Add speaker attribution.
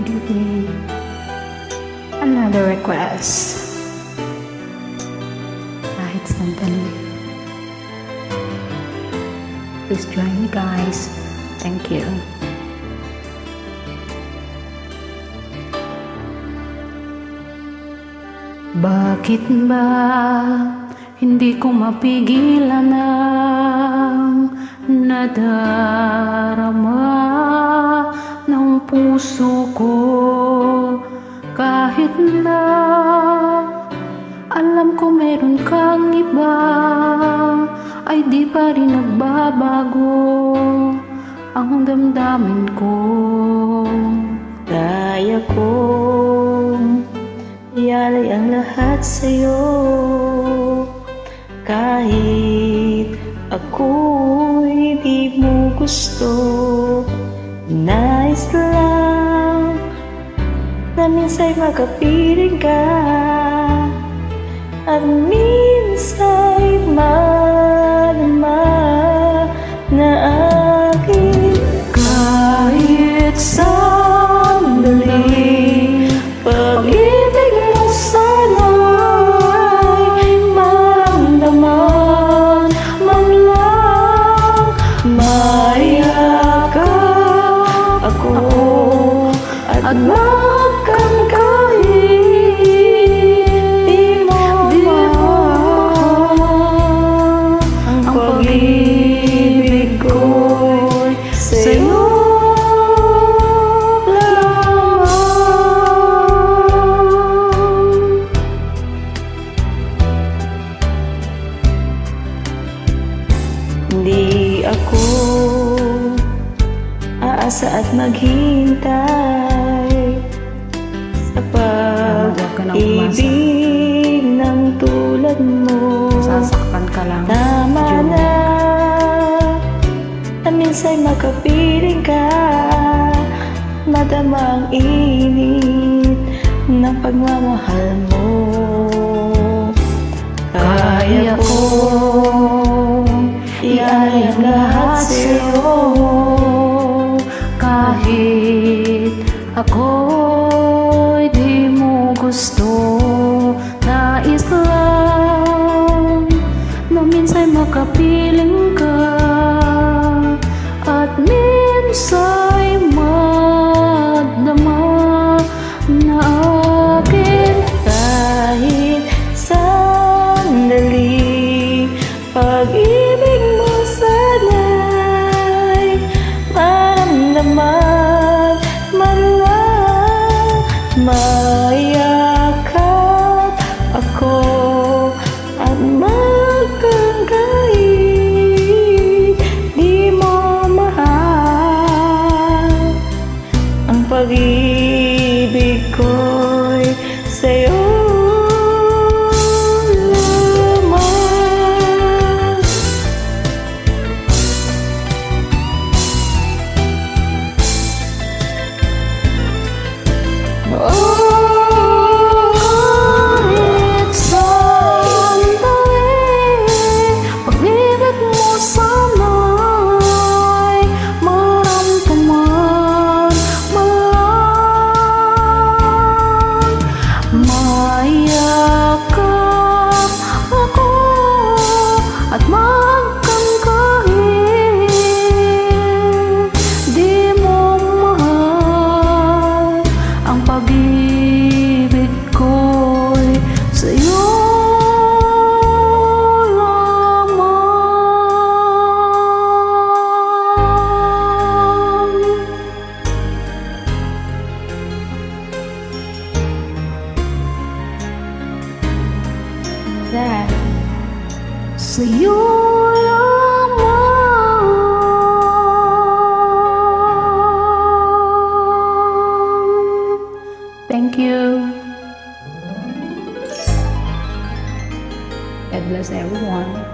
Speaker 1: Give me another request. Kahit sandali. Please join me, guys. Thank you. Bakit ba hindi ko mapigilan ang nadarama ng puso ko? Kahit na alam ko meron kang iba, ay di pa rin nagbabago ang damdamin ko.
Speaker 2: Kaya kong ialay ang lahat sa'yo, kahit ako'y di mo gusto. Nais lang na minsa'y makapiling ka, at minsa'y madama na akin.
Speaker 1: Kahit sandali,
Speaker 2: pag-ibig mo sana'y maramdaman man lang. Mayakap ako at magkamkahit, di mo mahal ang pag-ibig ko'y sa'yo lamang. Hindi ako aasa at maghintay sa pag-ibig ng tulad mo.
Speaker 1: sasaktan ka lang.
Speaker 2: Tama na minsa'y makapiling ka, madama ang init ng pagmamahal mo.
Speaker 1: Kaya ko
Speaker 2: ialay ang lahat sa'yo,
Speaker 1: kahit ako'y di mo gusto. Nais lang na minsa'y makapiling ka, at minsa'y madama na akin.
Speaker 2: kahit sandali, pag-ibig mo sana'y maramdaman man lang. Mayakap ako at magkamkahit, di mo mahal ang pag-ibig ko'y sa'yo lamang.
Speaker 1: Kahit sandali, pag-ibig mo sana'y maramdaman man lang. Mayakap ako at magkamkahit, di mo mahal ang pag-ibig ko'y sa'yo lamang.
Speaker 2: That
Speaker 1: Sa'yo lamang. Thank you. God bless everyone.